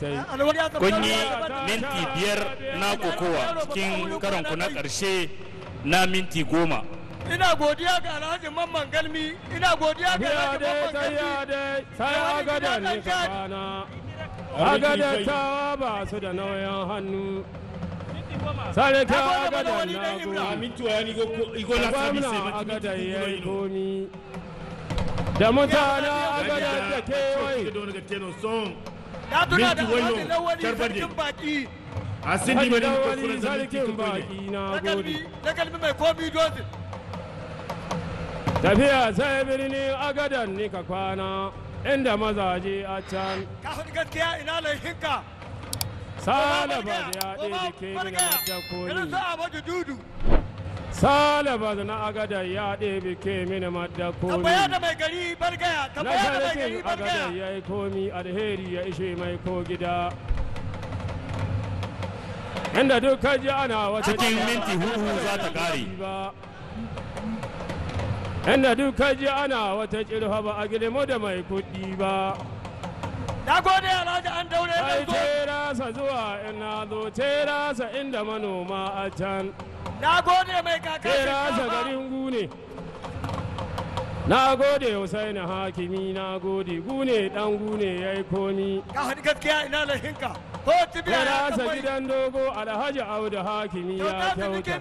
kun yi minti 5 na kokowa cikin karanku na ƙarshe na minti 10. Ina godiya ga Alhaji Mamman Galmi, ina godiya ga Alhaji Mamman Galmi. Sai agada ne ka kwana. Agada tawa ba su da nauyin hannu. Sai ka agada na go. Mintu ya ni go la sabi sai agada yayi komi. Da mutane agada da kewaye. Ya tuna da Alhaji Lawali sarkin baki. A sindi mai Lawali sarkin baki na gode. Na Galmi mai komi dozin. Tafiya sai birni agadan ni ka kwana inda mazaje a can. Ka faɗi gaskiya ina laifinka. Salaba ya ɗaya ke mina da koli. Irin su Ahmadu Dudu. Salaba na agada ya ɗaya ke mina madda koli. Tambaya da mai gari bargaya. Tambaya da mai gari bargaya. Agada ya yi komi alheri ya ishe mai ko gida. Inda duk kaji ana wata cikin minti 4 za ta kare. Inda duk kaji ana wata kirfa ba a gilmo da mai kuɗi ba. Na gode Alhaji an daure na Ai zo. terasa zuwa ina zo terasa inda manoma a can. Na gode mai kaka. Terasa garin gune. Na gode Hussein Hakimi na gode gune dan gune yayi komi. Ka faɗi gaskiya ina laifinka. Ko tibiya ya Terasa tambayi. gidan dogo Alhaji Audu Hakimi ya kyauta.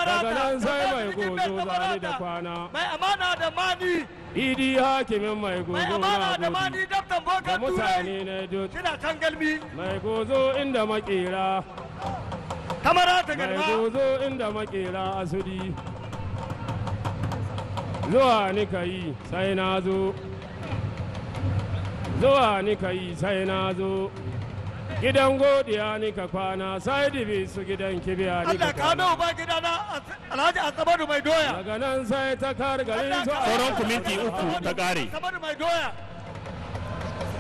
Daga nan sai mai gozo zane da kwana. Mai amana da mani. Idi Hakimin mai Mai gozo amana na da gode. mani daftan Da bokan turai. mutane na duk. Kina kan galmi. Mai gozo inda makera. Kamara ta Mai garba. gozo inda makera asudi. Zuwa ni ka yi sai na zo. Zuwa ni ka yi sai na zo. Gidan godiya ni ka kwana sai dibi su gidan kibiya ni ka Allah ka kwana. mai uba gidana Alhaji Asabadu mai doya. Daga nan sai ta kar garin su Sauran ku minti 3 ta kare. Asabadu mai doya.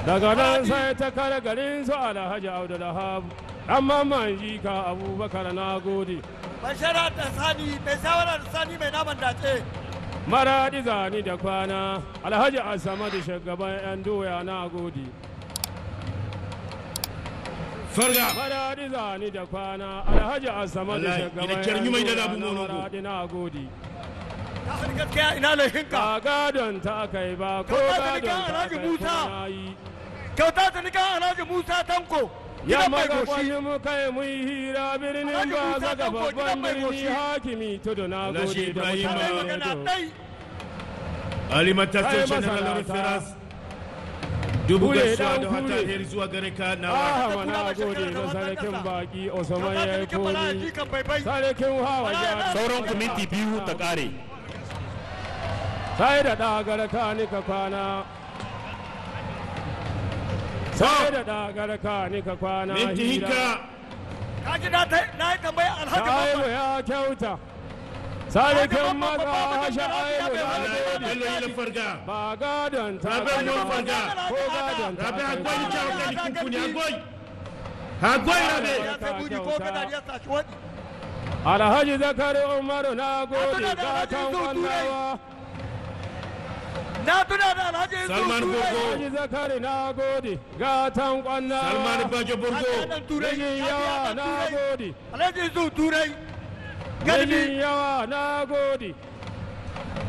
Daga nan sai ta kar garin su Alhaji Abdulhab. Amma man ji ka Abubakar na gode. Bashara da Sani mai shawara da Sani mai naman dace. Maradi zani da kwana Alhaji Asamadu shugaban 'yan doya na gode. Farga. Maradi zani da kwana Alhaji Asamadu Wallahi, shugaban ina kyarmi 'yan mai da doya labu na monogo. Maradi na gode. Ka faɗi gaskiya ina laifinka. Ba gadon ta kai ba ko Kyauta ta gadon nikan ta Alhaji kai Musa. kuma na yi. Kyauta ta nikan Alhaji Musa Tanko. Ya Gidan mai maka goshi. kwani mu kai mu yi hira birnin Alhaji ba Musa zaga Tanko, babban gidan mai birni goshi. Hakimi tudu na Alhaji gode da Ibrahim, Mai mutane magana do. ɗai. Alimentation Ai, General masarauta. Reference. Dubu Kule gaisuwa dan da hata kule. alheri zuwa gare ka nawa. Ahama na gode da sarkin baki Usman ya yi komi. Jikan baibai. Sarkin hawa jari. Sauran ku minti 2 ta kare. Sai da ɗagar ka ni ka kwana. Sai da ɗagar ka ni ka kwana Minti hira. hika. Ka ji na yi tambaya Alhaji Shaibu Mamman. ya kyauta. Sarkin maza Shaibu na gode. Bello yi farga. Ba gadon ta Rabe kai mun ba. farga. Ko gadon ta Rabe kai hagwai ni ba. kyawu kan kunkuni hagwai. Hagwai rabe. Ya sai budi ko kada ya sashi wani. Alhaji Zakari Umaru na gode tuna da Alhaji gatan Yusuf Turai. kwallawa. Na tuna da Alhaji Yusuf Salman Turai. Gogo. Alhaji Zakari na gode gatan kwallawa. Salman Bajo Borgo. Alhaji Turai. Mijin yawa na gode. Alhaji Yusuf Turai. Mijin Galbi. yawa na gode.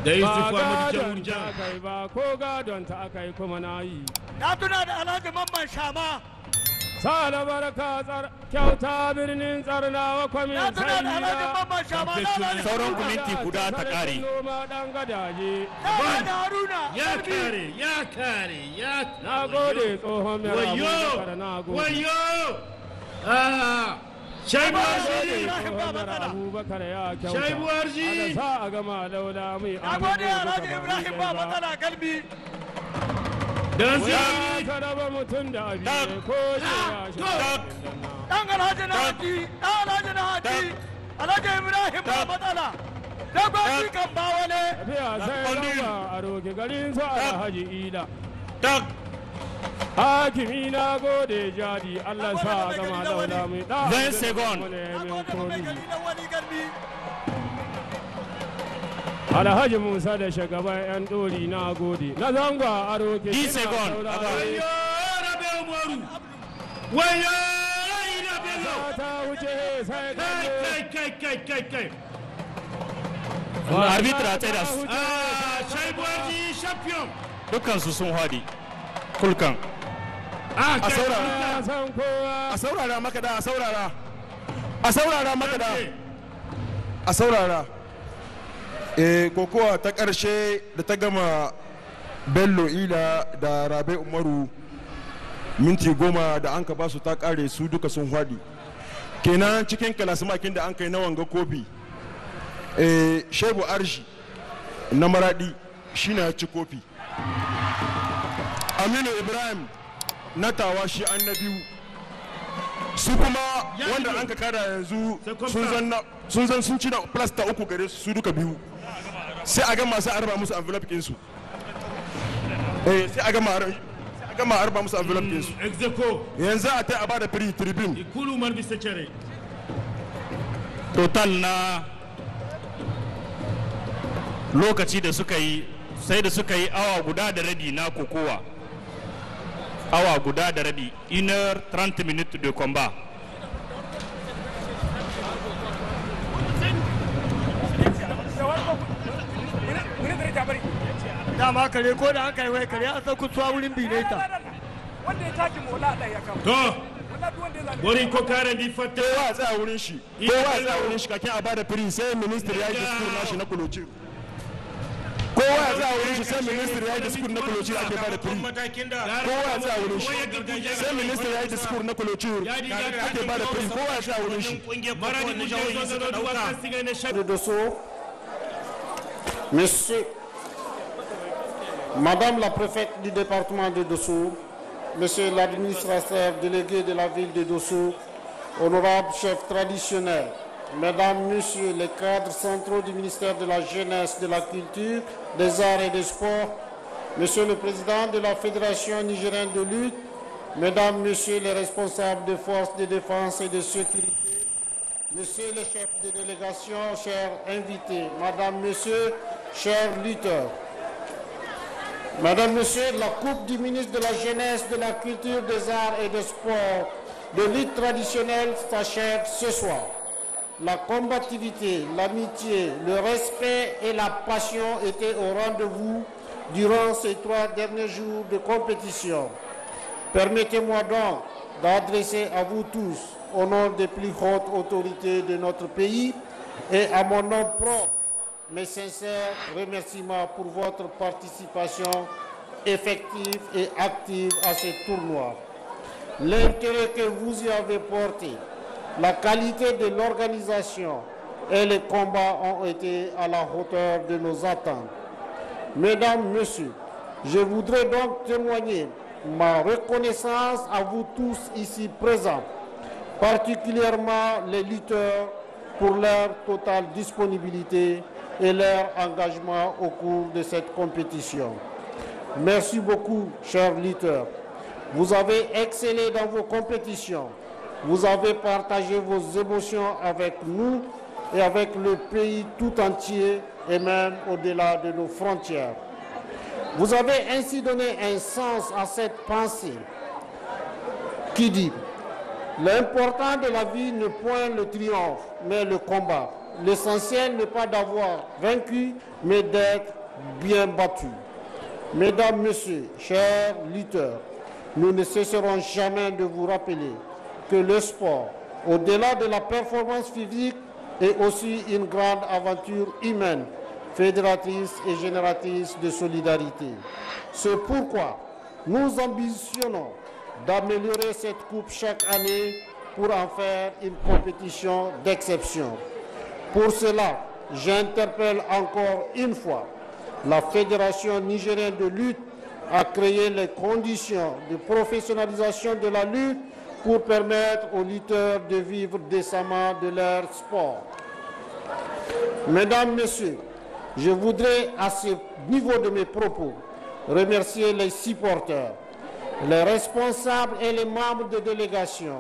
Da Ba Yusuf Ahmad gadon ta Jamurjan. akai ba ko gadon ta akai kuma na yi. Na tuna da Alhaji Mamman Shama. Sala barka tsar kyauta birnin tsarnawa kwamin Na tuna da Alhaji sayira. Mamman Shama. Na Alhaji Sauran ku minti guda ta kare. Noma dan gadaje. Alhaji Haruna. Ya Galbi. kare, ya kare, ya Na gode tsohon mai Wayo! ramu na gode. Wayo! Ah! Shaibu Arzi! Abubakar ya kyauta. Shaibu Arzi! Ana sa a gama laula mai Na gode Alhaji Ibrahim ba matsala Galbi. Dansi! Ya ka raba mutum da abi ko ce ya shi. Dan Alhaji na Haji. Dan Alhaji na Haji. Alhaji Ibrahim ba matsala. Dagwaji kan bawale. Tafiya sai raba a roƙi garin su Alhaji Ila. Tak. Hakimi na gode jadi Allah sa a gama laula mai da. 20 second. Na gode mai gari na wani Galbi. Alhaji Musa da shugaban 'yan ɗori na gode. Na zangwa a roƙi. 10 second. Wayo! Rabe Umaru! Wayo, ina bello. ta wuce sai kallo. Kai. arbitra a tsaye da su Shaibuwaji champion. dukansu sun haɗi kulkan A saurara makada, a saurara makada. A saurara. Kokowa ta ƙarshe da ta gama Bello Ila da Rabe Umaru minti 10 da an ka ba su ta ƙare su duka sun haɗi. Kenan cikin kalasimakin da an kai na wanga kofi. Shebu Arshi na Maradi shi na ci kofi. Aminu Ibrahim na Tawa shi an na biyu. Su kuma wanda an ka kada yanzu sun ci na plus ta uku gare su duka biyu. Sai a gama sai a raba musu envelope kinsu. Sai a gama arba musu envelope kinsu. Execo. Yanzu a ta a bada free tribune. Ikulu man bisa cere. total na lokaci da suka yi sai da suka yi awa guda da rabi na kokowa awa guda da rabi 1h30 minutes de combat. dama kare ko da aka yi wai kare a sauku tsuwa wurin bineta wanda ya taki mola da ya kawo To, wani ko kare di fatta. Kowa a tsaya wurin shi. Kowa a tsaya wurin shi kakin a bada free sai ministry ya yi diskur nashi na kuloci. Kowa ya tsaya wurin shi sai ministry ya yi diskur na kuloci ake bada free. Kowa ya tsaya wurin shi sai ministry ya yi diskur na kuloci ake bada free. Kowa ya tsaya wurin shi. De Dosso, Monsieur, Madame la préfète du département de Dosso, Monsieur l'administrateur délégué de la ville de Dosso, honorables chefs traditionnels, Mesdames, Messieurs les cadres centraux du ministère de la Jeunesse, de la Culture, des Arts et des Sports, Monsieur le Président de la Fédération nigérienne de lutte, Mesdames, Messieurs les responsables des forces de défense et de sécurité, Monsieur le chef de délégation, chers invités, Madame, Monsieur, chers lutteurs, Madame, Monsieur, la Coupe du ministre de la Jeunesse, de la Culture, des Arts et des Sports de lutte traditionnelle s'achève ce soir. La combativité, l'amitié, le respect et la passion étaient au rendez-vous durant ces 3 derniers jours de compétition. Permettez-moi donc d'adresser à vous tous, au nom des plus hautes autorités de notre pays et à mon nom propre, mes sincères remerciements pour votre participation effective et active à ce tournoi. L'intérêt que vous y avez porté, la qualité de l'organisation et les combats ont été à la hauteur de nos attentes. Mesdames, Messieurs, je voudrais donc témoigner ma reconnaissance à vous tous ici présents, particulièrement les lutteurs pour leur totale disponibilité et leur engagement au cours de cette compétition. Merci beaucoup, chers lutteurs. Vous avez excellé dans vos compétitions. Vous avez partagé vos émotions avec nous et avec le pays tout entier et même au-delà de nos frontières. Vous avez ainsi donné un sens à cette pensée qui dit « L'important de la vie n'est point le triomphe, mais le combat. L'essentiel n'est pas d'avoir vaincu, mais d'être bien battu. » Mesdames, Messieurs, chers lutteurs, nous ne cesserons jamais de vous rappeler que le sport, au-delà de la performance physique, est aussi une grande aventure humaine, fédératrice et génératrice de solidarité. C'est pourquoi nous ambitionnons d'améliorer cette coupe chaque année pour en faire une compétition d'exception. Pour cela, j'interpelle encore une fois la Fédération nigérienne de lutte à créer les conditions de professionnalisation de la lutte pour permettre aux lutteurs de vivre décemment de leur sport. Mesdames, Messieurs, je voudrais à ce niveau de mes propos remercier les supporters, les responsables et les membres de délégation,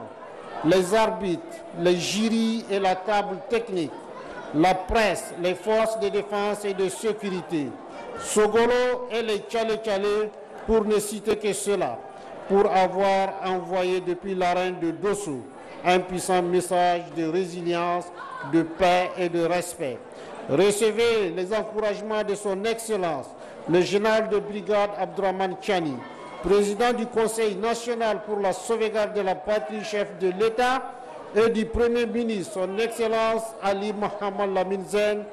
les arbitres, les jurys et la table technique, la presse, les forces de défense et de sécurité, Sogolo et les Tchale-Tchale, pour ne citer que cela, pour avoir envoyé depuis l'arène de Dosso un puissant message de résilience, de paix et de respect. Recevez les encouragements de son Excellence, le général de brigade Abdourahmane Tchani, président du Conseil national pour la sauvegarde de la patrie, chef de l'État, et du Premier ministre, son Excellence Ali Mohamed Lamine Zen,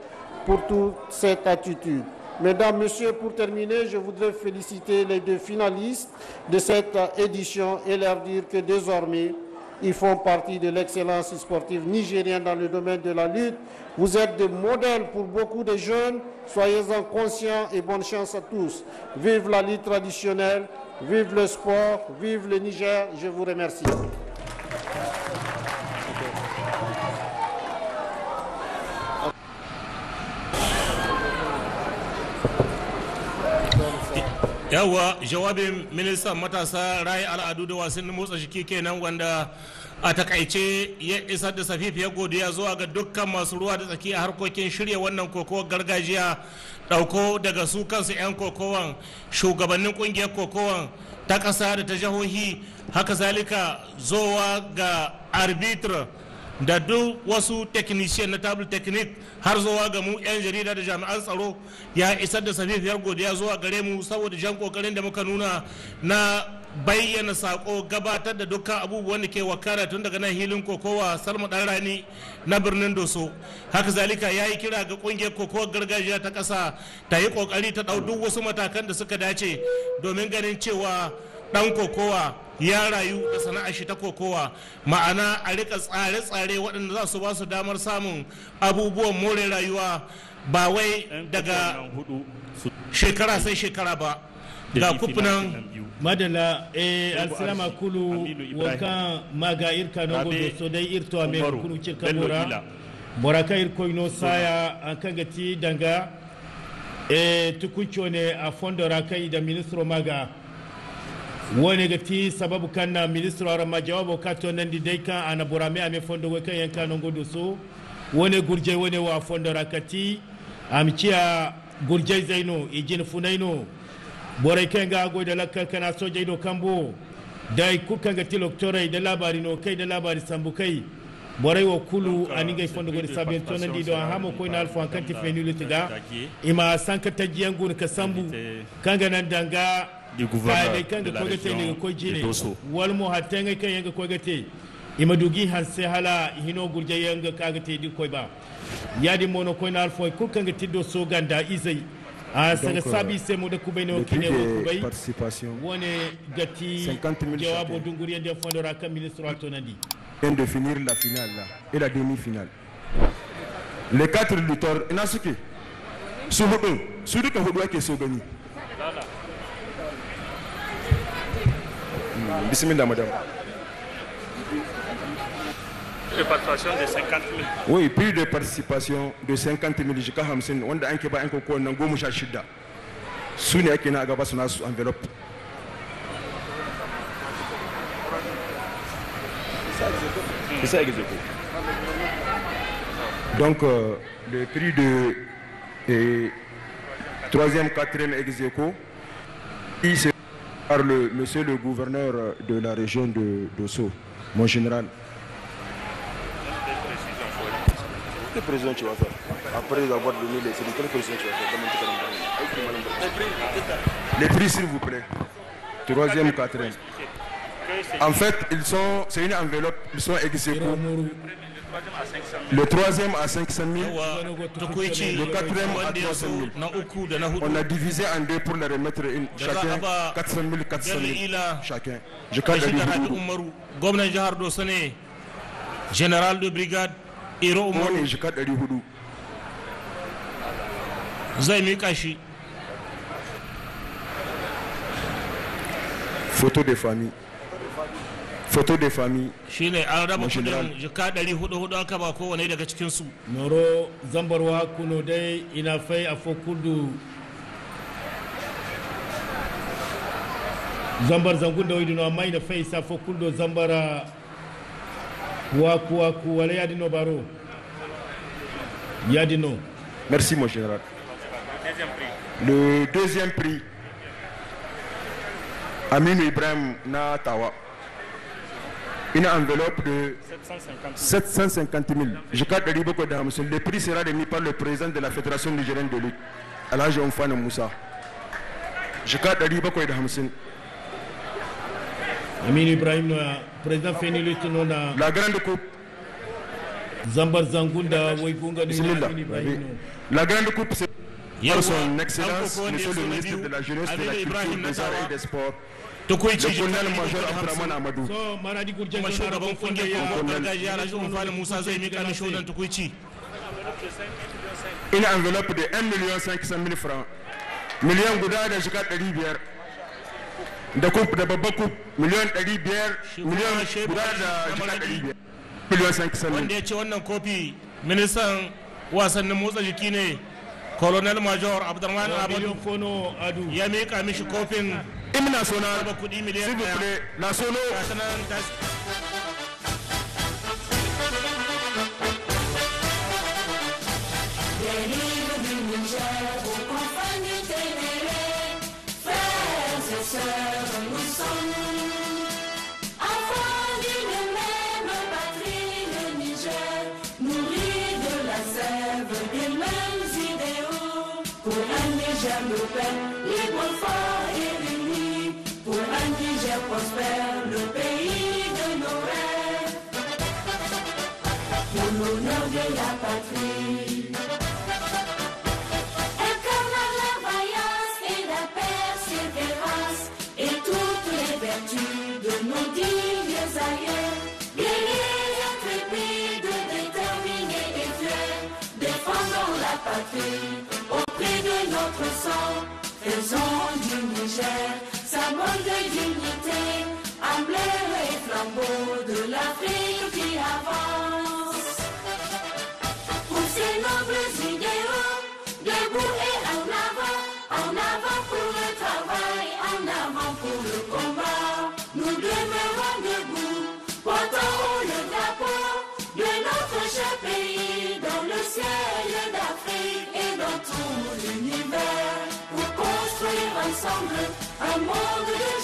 pour toute cette attitude. Mesdames, Messieurs, pour terminer, je voudrais féliciter les 2 finalistes de cette édition et leur dire que désormais, ils font partie de l'excellence sportive nigérienne dans le domaine de la lutte. Vous êtes des modèles pour beaucoup de jeunes. Soyez-en conscients et bonne chance à tous. Vive la lutte traditionnelle, vive le sport, vive le Niger. Je vous remercie. yawa jawabin ministan matasa rayu al'adu da wasannin motsa jiki kenan wanda a takaice ya isar da safifiyar godiya zuwa ga dukkan masu ruwa da tsaki a harkokin shirya wannan kokowar gargajiya dauko daga su kansu 'yan kokowan shugabannin kungiyar kokowan ta kasa da ta jihohi haka zalika zowa ga arbitra da duk wasu technician na table technique har zuwa ga mu 'yan jarida da jami'an tsaro ya isar da safifiyar godiya zuwa gare mu saboda jan kokarin da muka nuna na bayyana sako gabatar da dukkan abubuwan da ke wakana tun daga nan hilin kokowa salma dan rani na birnin doso haka zalika ya yi kira ga kungiyar kokowar gargajiya ta kasa ta yi kokari ta dau duk wasu matakan da suka dace domin ganin cewa dan kokowa ya rayu da sana'ar shi ta kokowa ma'ana a rika tsare-tsare waɗanda za su ba su damar samun abubuwan more rayuwa ba wai daga shekara sai shekara ba ga kufunan madala alsalama kulu wakan maga irka no godo so dai irto ame kunu cirka bora boraka irko ino saya an kangati danga tukuncho ne a fondo rakai da ministro maga wani gati sababu kanna ministro arama jawabo kato nan di dai kan ana borame ame fondo we kan yanka no godo so wani gurje wani wa fondo rakati amciya gurje zaino ijin funaino borai kan ga go da lakkar kana soje do kambo dai kukan ga tiloktorai da labari no kai da labari sambu kai borai wa kulu aninga fondo go sabin tonan di do hamo ko na alfa kan tifeni lutiga ima sanka tajiyan gun ka sambu kanga nan danga kai kan ga ko gate ne ko jine wal mu hatenga kan yanga ko gate ima dugi han se hala hino gurje yanga kaga te di koy ba yadi mono ko na alfa kukan ga tiddo so ganda izai donc sabi se mo de kubeno kine ko bay participation wone gati 50 000 jawabo dunguri de fondora kam ministre altonandi vient de finir la finale là et la demi-finale les 4 lutteurs inasuki su duka hudu ake so gani bismillah madame de participation de 50 000. Oui, plus de participation de 50 000 jika 50 wanda an ke ba an koko nan 16 su ne ake na gaba su nasu envelope. Donc le prix de 3e, 4e ex aequo, c'est par le monsieur le gouverneur de la région de Dosso, mon général. Quelle précision tu vas faire après avoir donné les séries? Quelle précision tu vas faire? Les prix, s'il vous plaît. 3e, 4e. En fait, c'est une enveloppe, ils sont ex aequo. Le 3e à 500 000, le 4e à 300 000. On a divisé en deux pour les remettre chacun 400 000, 400 000 chacun. Je cadre général de brigade Iro Umaru zai mika shi. Photo de famille. Photo de famille. Shine an raba kudin jika 400 aka ba kowane daga cikin su. Noro zambarwa kuno dai ina fai a fokudu zambar zangun da waidu no amma ina fai sa fokudo zambara waku wala yadino baro yadino. Merci mon général. Le deuxième prix Aminu Ibrahim na Tawa. Une enveloppe de 750 000. Le prix sera remis par le président de la Fédération nigérienne de lutte, Alhaji Omfane Moussa. Aminu Ibrahim, président Fénilut, la grande coupe. Zambar Zangunda, la grande coupe, c'est par son excellence, monsieur le ministre de la Jeunesse, de la Culture, des Arts et des Sports, le colonel-major Abdraman Amadou. Une enveloppe de 1 500 000 francs. Million Gouda de Jika Rivière. De coupe de Baba Coupe, million Rivière, million Gouda de Jika Rivière. Million 500 000. Wanda ya ce wannan kofi ministan wasannin motsa jiki ne colonel major Abdurrahman Abadu ya mika mishi kofin Hymne national, kudi miliyan s'il vous plaît, la solo. Libre, fort et uni, pour un Niger prospère, le pays de nos rêves, pour l'honneur de la patrie. Incarnant la vaillance et la persévérance et toutes les vertus de nos dignes aïeux, guerriers intrépides, déterminés et fiers, défendons la patrie. De notre sang, faisons du Niger symbole de dignité, emblème et flambeau de l'Afrique qui avance. Pour ces nobles idéaux, debout et en avant pour le travail, en avant pour le combat. Nous demeurons debout, portant haut le drapeau de notre cher pays dans le ciel d'Afrique et dans tout l'univers, pour construire ensemble un monde de